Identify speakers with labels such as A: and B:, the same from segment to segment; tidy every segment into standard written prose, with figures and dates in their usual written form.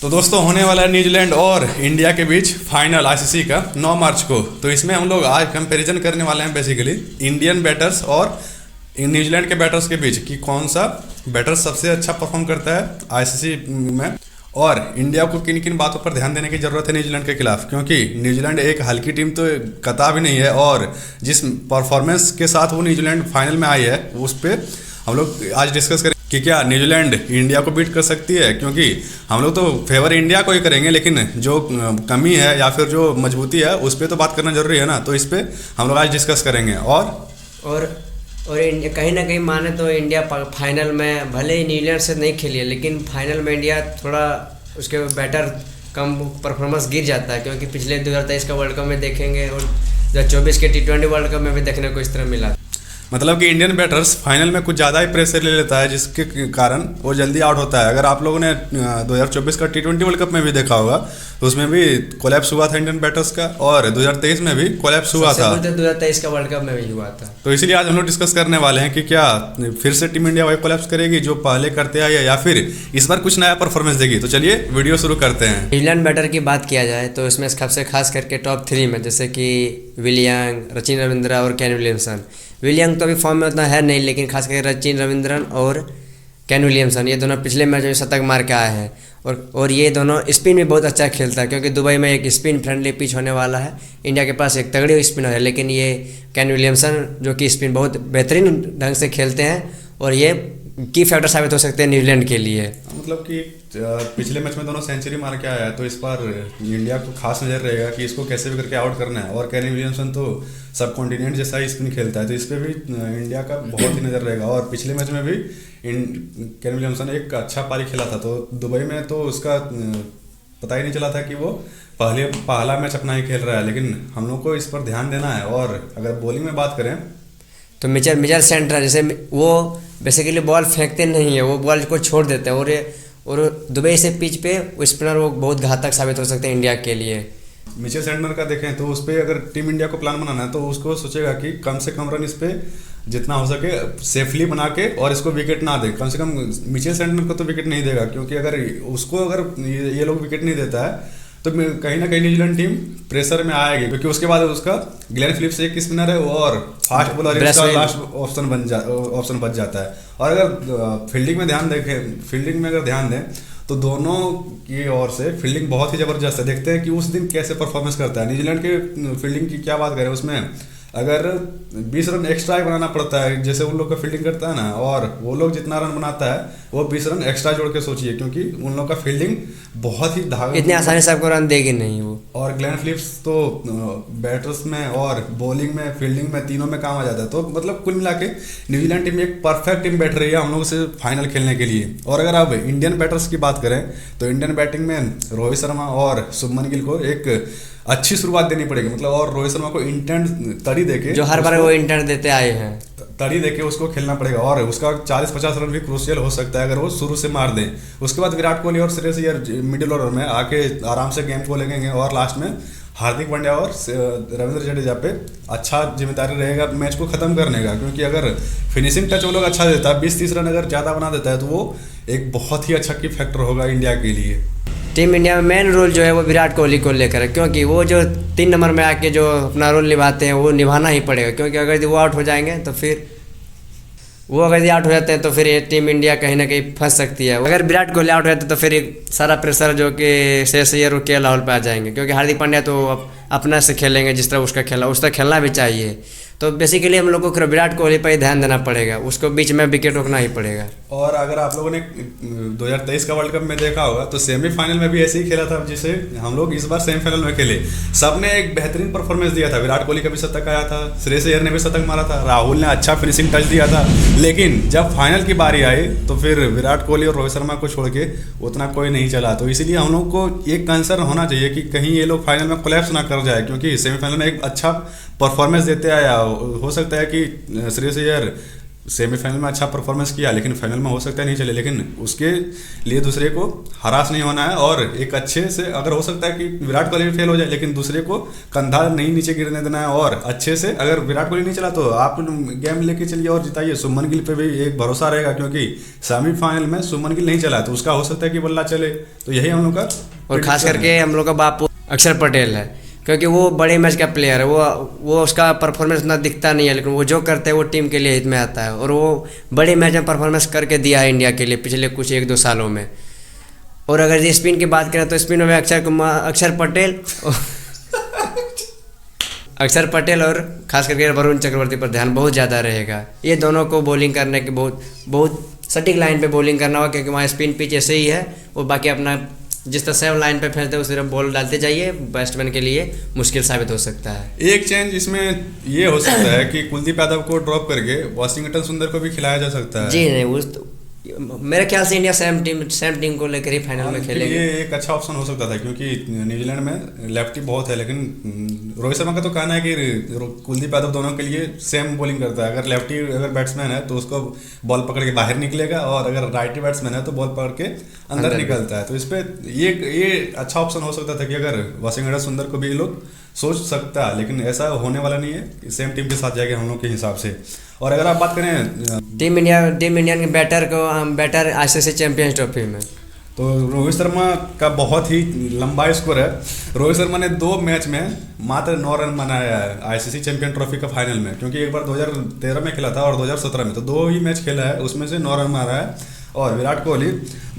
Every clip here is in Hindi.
A: तो दोस्तों होने वाला है न्यूजीलैंड और इंडिया के बीच फाइनल आईसीसी का 9 मार्च को। तो इसमें हम लोग आज कंपैरिजन करने वाले हैं बेसिकली इंडियन बैटर्स और न्यूजीलैंड के बैटर्स के बीच कि कौन सा बैटर सबसे अच्छा परफॉर्म करता है आईसीसी में, और इंडिया को किन किन बातों पर ध्यान देने की जरूरत है न्यूजीलैंड के खिलाफ, क्योंकि न्यूजीलैंड एक हल्की टीम तो कतई भी नहीं है और जिस परफॉर्मेंस के साथ वो न्यूजीलैंड फाइनल में आई है उस पर हम लोग आज डिस्कस करें कि क्या न्यूजीलैंड इंडिया को बीट कर सकती है। क्योंकि हम लोग तो फेवर इंडिया को ही करेंगे, लेकिन जो कमी है या फिर जो मजबूती है उस पर तो बात करना जरूरी है ना। तो इस पर हम लोग आज डिस्कस करेंगे। और
B: कहीं ना कहीं माने तो इंडिया फाइनल में भले ही न्यूजीलैंड से नहीं खेली है, लेकिन फाइनल में इंडिया थोड़ा उसके बैटर कम परफॉर्मेंस गिर जाता है, क्योंकि पिछले 2023 का वर्ल्ड कप में देखेंगे और 2024 के T20 वर्ल्ड कप में भी देखने को इस तरह मिला।
A: मतलब कि इंडियन बैटर्स फाइनल में कुछ ज़्यादा ही प्रेशर ले लेता है, जिसके कारण वो जल्दी आउट होता है। अगर आप लोगों ने 2024 का T20 वर्ल्ड कप में भी देखा होगा तो उसमें भी कोलैप्स हुआ था इंडियन बैटर्स का, और 2023 में भी कोलैप्स हुआ था।
B: 2023 का वर्ल्ड कप में भी हुआ था।
A: तो इसीलिए आज हम लोग डिस्कस करने वाले हैं कि क्या फिर से टीम इंडिया वही कोलैप्स करेगी जो पहले करते आई है, या फिर इस बार कुछ नया परफॉर्मेंस देगी। तो चलिए वीडियो शुरू करते हैं।
B: न्यूजीलैंड बैटर की बात किया जाए तो इसमें सबसे खास करके टॉप 3 में जैसे कि विलियंग, सचिन रविंद्रा और केन विलियमसन। विलियंग तो अभी फॉर्म में उतना है नहीं, लेकिन खास करके सचिन रविंद्रन और केन विलियमसन ये दोनों पिछले मैच में शतक मार के आए हैं, और ये दोनों स्पिन भी बहुत अच्छा खेलता है, क्योंकि दुबई में एक स्पिन फ्रेंडली पिच होने वाला है। इंडिया के पास एक तगड़ी स्पिनर है, लेकिन ये केन विलियमसन जो कि स्पिन बहुत बेहतरीन ढंग से खेलते हैं और ये की फैक्टर साबित हो सकते हैं न्यूजीलैंड के लिए।
A: मतलब कि पिछले मैच में दोनों सेंचुरी मार के आया है, तो इस बार इंडिया को खास नजर रहेगा कि इसको कैसे भी करके आउट करना है। और केन विलियमसन तो सब कॉन्टिनेंट जैसा ही स्पिन खेलता है, तो इस पर भी इंडिया का बहुत ही नज़र रहेगा। और पिछले मैच में भी केन विलियमसन एक अच्छा पारी खेला था, तो दुबई में तो उसका पता ही नहीं चला था कि वो पहला मैच अपना ही खेल रहा है। लेकिन हम लोग को इस पर ध्यान देना है। और अगर बॉलिंग में बात करें
B: तो मिचेल सेंटर जैसे वो बेसिकली बॉल फेंकते नहीं है, वो बॉल को छोड़ देते हैं, और दुबई से पिच पे स्पिनर वो बहुत घातक साबित हो सकते हैं इंडिया के लिए।
A: मिचेल सेंटर का देखें तो उस पर अगर टीम इंडिया को प्लान बनाना है तो उसको सोचेगा कि कम से कम रन इस पर जितना हो सके सेफली बना के और इसको विकेट ना दे। कम से कम मिचेल सेंटर को तो विकेट नहीं देगा, क्योंकि अगर उसको ये लोग विकेट नहीं देता है तो कहीं ना कहीं न्यूजीलैंड टीम प्रेशर में आएगी, क्योंकि उसके बाद उसका ग्लेन फिलिप्स एक स्पिनर है और फास्ट बॉलर इसका लास्ट ऑप्शन बच जाता है। और अगर फील्डिंग में अगर ध्यान दें तो दोनों की ओर से फील्डिंग बहुत ही ज़बरदस्त है। देखते हैं कि उस दिन कैसे परफॉर्मेंस करता है। न्यूजीलैंड के फील्डिंग की क्या बात करें, उसमें अगर 20 रन एक्स्ट्रा ही बनाना पड़ता है जैसे उन लोग का फील्डिंग करता है ना, और वो लोग जितना रन बनाता है वो 20 रन एक्स्ट्रा जोड़ के सोचिए, क्योंकि उन लोग का फील्डिंग बहुत ही
B: इतनी आसानी से आपको रन देगी नहीं वो।
A: और ग्लेन फिलिप्स तो बैटर्स में और बॉलिंग में फील्डिंग में तीनों में काम आ जाता है। तो मतलब कुल मिला के न्यूजीलैंड टीम एक परफेक्ट टीम बैठ रही है हम लोग से फाइनल खेलने के लिए। और अगर आप इंडियन बैटर्स की बात करें तो इंडियन बैटिंग में रोहित शर्मा और शुभमन गिल को एक अच्छी शुरुआत देनी पड़ेगी। मतलब और रोहित शर्मा को इंटेंट तड़ी देके, जो
B: हर बार वो इंटेंट देते आए हैं,
A: तड़ी देके उसको खेलना पड़ेगा। और उसका 40-50 रन भी क्रूशियल हो सकता है अगर वो शुरू से मार दें। उसके बाद विराट कोहली और श्रेयस अय्यर मिडिल ओवर में आके आराम से गेम को लेंगे, और लास्ट में हार्दिक पांड्या और रविंद्र जडेजा पे अच्छा जिम्मेदारी रहेगा मैच को ख़त्म करने का। क्योंकि अगर फिनिशिंग टच वो लोग अच्छा देता है, 20-30 रन अगर ज़्यादा बना देता है, तो वो एक बहुत ही अच्छा की फैक्टर होगा इंडिया के लिए।
B: टीम इंडिया में मेन रोल जो है वो विराट कोहली को लेकर है, क्योंकि वो जो 3 नंबर में आके जो अपना रोल निभाते हैं वो निभाना ही पड़ेगा। क्योंकि अगर वो आउट हो जाएंगे तो फिर अगर आउट हो जाते हैं तो फिर ये टीम इंडिया कहीं ना कहीं फंस सकती है। अगर विराट कोहली आउट हो जाते तो फिर सारा प्रेशर जो कि श्रेयस अय्यर और KL राहुल पे आ जाएंगे, क्योंकि हार्दिक पांड्या तो अपना से खेलेंगे जिस तरह उसका खेला उस तरह खेलना भी चाहिए। तो बेसिकली हम लोग को विराट कोहली पर ही ध्यान देना पड़ेगा, उसको बीच में विकेट रोकना ही पड़ेगा।
A: और अगर आप लोगों ने 2023 का वर्ल्ड कप में देखा होगा तो सेमीफाइनल में भी ऐसे ही खेला था, जिसे हम लोग इस बार सेमीफाइनल में खेले। सबने एक बेहतरीन परफॉर्मेंस दिया था। विराट कोहली का भी शतक आया था, श्रेयस अय्यर ने भी शतक मारा था, राहुल ने अच्छा फिनिशिंग टच दिया था। लेकिन जब फाइनल की बारी आई तो फिर विराट कोहली और रोहित शर्मा को छोड़ के उतना कोई नहीं चला। तो इसीलिए हम लोग को एक कंसर्न होना चाहिए कि कहीं ये लोग फाइनल में कोलैप्स ना कर जाए, क्योंकि सेमीफाइनल में एक अच्छा परफॉर्मेंस देते आया। हो सकता है कि श्रेयस अय्यर सेमीफाइनल में अच्छा परफॉर्मेंस किया, लेकिन फाइनल में हो सकता है नहीं चले, लेकिन उसके लिए दूसरे को हरास नहीं होना है और एक अच्छे से, अगर हो सकता है कि विराट कोहली फेल हो जाए लेकिन दूसरे को कंधा नहीं नीचे गिरने देना है और अच्छे से, अगर विराट कोहली नहीं चला तो आप गेम लेके चलिए और जिताइए। शुभमन गिल पे भी एक भरोसा रहेगा, क्योंकि सेमीफाइनल में शुभमन गिल नहीं चला तो उसका हो सकता है कि बल्ला चले, तो यही हम लोग का।
B: और खास करके हम लोग का बापू अक्षर पटेल है, क्योंकि वो बड़े मैच का प्लेयर है, वो उसका परफॉर्मेंस इतना दिखता नहीं है, लेकिन वो जो करते हैं वो टीम के लिए हित में आता है, और वो बड़े मैच में परफॉर्मेंस करके दिया है इंडिया के लिए पिछले कुछ 1-2 सालों में। और अगर ये स्पिन की बात करें तो स्पिन में अक्षर पटेल और खास करके वरुण चक्रवर्ती पर ध्यान बहुत ज़्यादा रहेगा। ये दोनों को बॉलिंग करने की बहुत सटीक लाइन पे बॉलिंग करना होगा, क्योंकि वहाँ स्पिन पिच ऐसे ही है, और बाकी अपना जिस तरह से लाइन पे फेंकते हैं उस तरह बॉल डालते जाइए, बैट्समैन के लिए मुश्किल साबित हो सकता है।
A: एक चेंज इसमें ये हो सकता है कि कुलदीप यादव को ड्रॉप करके वाशिंगटन सुंदर को भी खिलाया जा सकता है।
B: जी नहीं, मेरे ख्याल से इंडिया सेम टीम को लेकर ही फाइनल में खेलेगी।
A: ये एक अच्छा ऑप्शन हो सकता था, क्योंकि न्यूजीलैंड में लेफ्टी बहुत है, लेकिन रोहित शर्मा का तो कहना है कि कुलदीप यादव दोनों के लिए सेम बॉलिंग करता है। अगर लेफ्टी बैट्समैन है तो उसको बॉल पकड़ के बाहर निकलेगा, और अगर राइटी बैट्समैन है तो बॉल पकड़ के अंदर निकलता है। तो इस पर ये अच्छा ऑप्शन हो सकता था कि अगर वाशिंगटन सुंदर को भी लोग सोच सकता है, लेकिन ऐसा होने वाला नहीं है। सेम टीम के साथ जाएंगे हम लोग के हिसाब से। और अगर आप बात करें
B: टीम इंडिया के बैटर आईसीसी चैंपियंस ट्रॉफी में,
A: तो रोहित शर्मा का बहुत ही लंबा स्कोर है। रोहित शर्मा ने 2 मैच में मात्र 9 रन बनाया है आईसीसी चैंपियन ट्रॉफी का फाइनल में, क्योंकि एक बार 2013 में खेला था और 2017 में, तो 2 ही मैच खेला है, उसमें से 9 रन मारा है। और विराट कोहली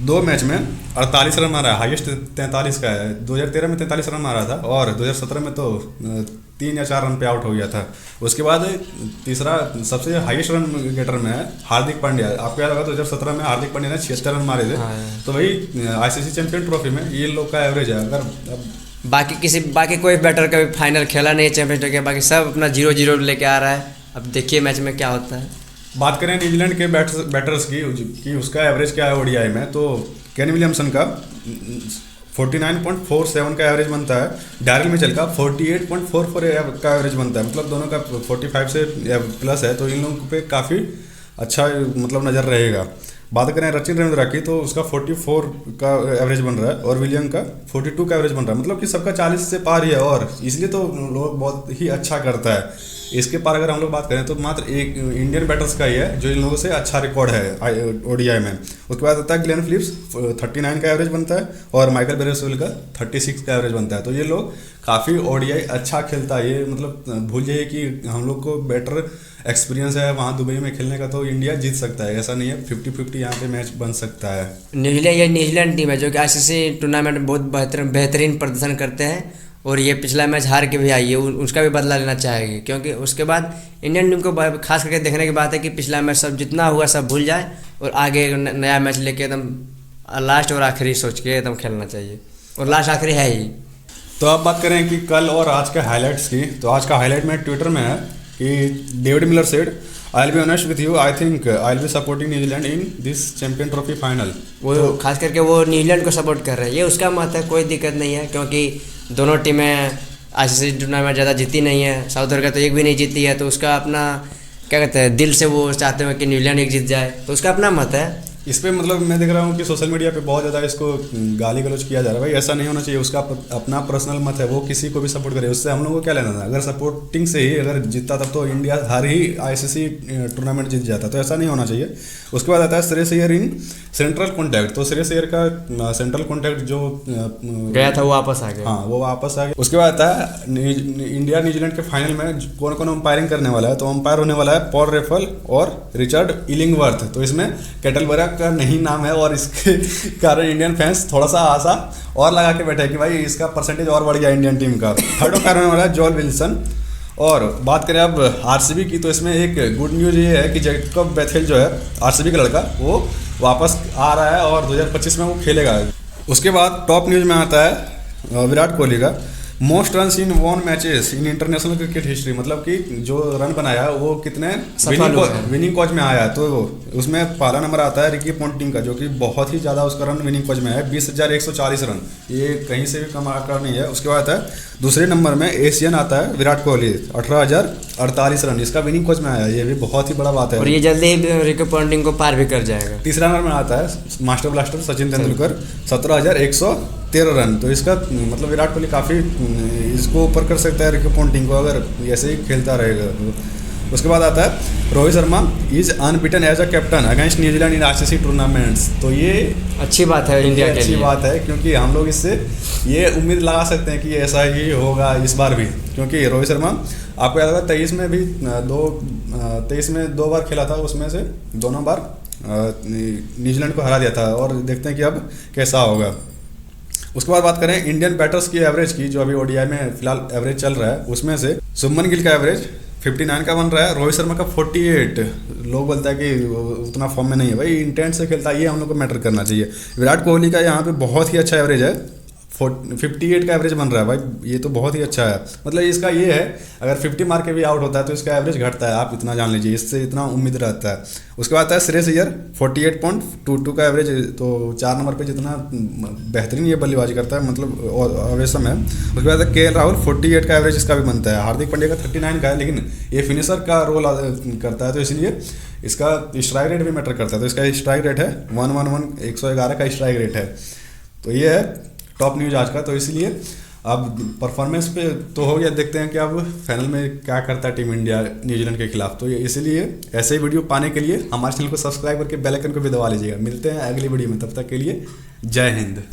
A: 2 मैच में 48 रन मारा है, हाईएस्ट 43 का है। 2013 में 43 रन मारा था, और 2017 में तो 3 या 4 रन पे आउट हो गया था। उसके बाद तीसरा सबसे हाईएस्ट रन गेटर में है हार्दिक पांड्या। आपको याद होगा 2017 में हार्दिक पांड्या ने 76 रन मारे थे। तो वही आईसीसी चैंपियन ट्रॉफी में ये लोग का एवरेज है। अगर
B: बाकी कोई बैटर का भी फाइनल खेला नहीं है चैंपियन ट्रॉफी, बाकी सब अपना 0-0 लेके आ रहा है। अब देखिए मैच में क्या होता है।
A: बात करें न्यूजीलैंड के बैटर्स की उसका एवरेज क्या है ओडीआई में, तो केन विलियमसन का 49.47 का एवरेज बनता है। डैरिल मिचेल का 48.44 का एवरेज बनता है, मतलब दोनों का 45 से प्लस है, तो इन लोगों पे काफ़ी अच्छा मतलब नज़र रहेगा। बात करें रचिन रविंद्रा की, तो उसका 44 का एवरेज बन रहा है, और विलियम का 42 का एवरेज बन रहा है, मतलब कि सबका 40 से पार ही है, और इसलिए तो लोग बहुत ही अच्छा करता है। इसके पार अगर हम लोग बात करें तो मात्र एक इंडियन बैटर्स का ही है जो इन लोगों से अच्छा रिकॉर्ड है ओडीआई में। उसके बाद आता है ग्लेन फिलिप्स, 39 का एवरेज बनता है, और माइकल बेरेस्वेल का 36 का एवरेज बनता है। तो ये लोग काफ़ी ओडीआई अच्छा खेलता है। ये मतलब भूल जाइए कि हम लोग को बेटर एक्सपीरियंस है वहाँ दुबई में खेलने का, तो इंडिया जीत सकता है। ऐसा नहीं है, 50-50 यहाँ पे मैच बन सकता है।
B: न्यूजीलैंड टीम है जो कि आईसीसी टूर्नामेंट में बहुत बेहतरीन प्रदर्शन करते हैं, और ये पिछला मैच हार के भी आई है, उसका भी बदला लेना चाहेगी। क्योंकि उसके बाद इंडियन टीम को खास करके देखने की बात है कि पिछला मैच सब जितना हुआ सब भूल जाए, और आगे नया मैच लेके एकदम लास्ट और आखिरी सोच के एकदम खेलना चाहिए, और लास्ट आखिरी है ही।
A: तो अब बात करें कि कल और आज के हाईलाइट्स की, तो आज का हाईलाइट में ट्विटर में है कि David Miller said, I will be honest with you, I think I will be supporting New Zealand in this champion trophy final.
B: वो तो खास करके वो न्यूजीलैंड को सपोर्ट कर रहे हैं, ये उसका मत है, कोई दिक्कत नहीं है, क्योंकि दोनों टीमें आईसीसी टूर्नामेंट ज़्यादा जीती नहीं है। साउथ अफ्रीका तो एक भी नहीं जीती है, तो उसका अपना क्या कहते हैं दिल से वो चाहते हैं कि न्यूजीलैंड एक जीत जाए, तो उसका अपना मत है।
A: इस पर मतलब मैं देख रहा हूँ कि सोशल मीडिया पे बहुत ज़्यादा इसको गाली गलौज किया जा रहा है। भाई ऐसा नहीं होना चाहिए, उसका अपना पर्सनल मत है, वो किसी को भी सपोर्ट करे, उससे हम लोगों को क्या लेना था। अगर सपोर्टिंग से ही अगर जीतता तब तो इंडिया हर ही आईसीसी टूर्नामेंट जीत जाता, तो ऐसा नहीं होना चाहिए। उसके बाद आता है Shreyas Iyer in central contact, तो श्रेयस अय्यर का सेंट्रल कॉन्टैक्ट जो
B: गया था वो वापस आ गया।
A: हाँ, वो वापस आ गया। उसके बाद आता है इंडिया न्यूजीलैंड के फाइनल में कौन कौन अंपायरिंग करने वाला है, तो अंपायर होने वाला है पॉल रेफल और रिचर्ड इलिंगवर्थ। तो इसमें केटलबर्ग का नहीं नाम है, और इसके कारण इंडियन फैंस थोड़ा सा आशा और लगा के बैठे कि भाई इसका परसेंटेज और बढ़ गया इंडियन टीम का। थर्ड अंपायर होने वाला है जॉल विल्सन। और बात करें अब आरसीबी की, तो इसमें एक गुड न्यूज़ ये है कि जैकब बेथेल जो है आरसीबी का लड़का, वो वापस आ रहा है और 2025 में वो खेलेगा। उसके बाद टॉप न्यूज़ में आता है विराट कोहली का, most run in one matches in international cricket history, मतलब कि जो रन बनाया वो कितने
B: सफल हुआ है।
A: विनिंग कॉज में आया है। तो उसमें पहला नंबर आता है रिकी पॉन्टिंग का, जो कि बहुत ही ज़्यादा उसका रन विनिंग कॉज में है 20,140 रन, ये कहीं से भी कम आंकड़ा नहीं है। उसके बाद आता है दूसरे नंबर में एशियन आता है विराट कोहली 18,048 रन, इसका विनिंग कॉज में आया, ये भी बहुत ही बड़ा बात है
B: और ये जल्दी ही रिकी पॉन्टिंग को पार भी कर जाएगा।
A: तीसरा नंबर में आता है master blaster Sachin Tendulkar 17,113 run. तो इसका मतलब विराट कोहली काफ़ी इसको ऊपर कर सकता है रिकी पॉन्टिंग को, अगर ऐसे ही खेलता रहेगा। उसके बाद आता है Rohit Sharma is unbeaten as a captain against New Zealand in ICC tournaments. तो ये
B: अच्छी बात है इंडिया के लिए,
A: अच्छी बात है, क्योंकि हम लोग इससे ये उम्मीद लगा सकते हैं कि ऐसा ही होगा इस बार भी, क्योंकि रोहित शर्मा आपको याद होगा 23 में 2 बार खेला था, उसमें से दोनों बार न्यूजीलैंड को हरा दिया था, और देखते हैं कि अब कैसा होगा। उसके बाद बात करें इंडियन बैटर्स की एवरेज की, जो अभी ओडीआई में फिलहाल एवरेज चल रहा है, उसमें से शुभमन गिल का एवरेज 59 का बन रहा है, रोहित शर्मा का 48। लोग बोलता है कि उतना फॉर्म में नहीं है, भाई इंटेंट से खेलता है, ये हम लोग को मैटर करना चाहिए। विराट कोहली का यहाँ पे बहुत ही अच्छा एवरेज है, 58 का एवरेज बन रहा है भाई, ये तो बहुत ही अच्छा है। मतलब इसका ये है अगर 50 मार के भी आउट होता है तो इसका एवरेज घटता है, आप इतना जान लीजिए, इससे इतना उम्मीद रहता है। उसके बाद आता है श्रेयस अय्यर 48.22 का एवरेज, तो 4 नंबर पे जितना बेहतरीन ये बल्लेबाजी करता है, मतलब अवेसम है। उसके बाद के राहुल 48 का एवरेज इसका भी बनता है। हार्दिक पांड्या का 39 का है, लेकिन ये फिनिशर का रोल करता है, तो इसलिए इसका स्ट्राइक रेट भी मैटर करता है। तो इसका स्ट्राइक रेट है 111 का स्ट्राइक रेट है। तो ये है टॉप न्यूज आज का। तो इसलिए अब परफॉर्मेंस पे तो हो गया, देखते हैं कि अब फाइनल में क्या करता है टीम इंडिया न्यूजीलैंड के खिलाफ। तो इसलिए ऐसे ही वीडियो पाने के लिए हमारे चैनल को सब्सक्राइब करके बेल आइकन को भी दबा लीजिएगा। मिलते हैं अगली वीडियो में, तब तक के लिए जय हिंद।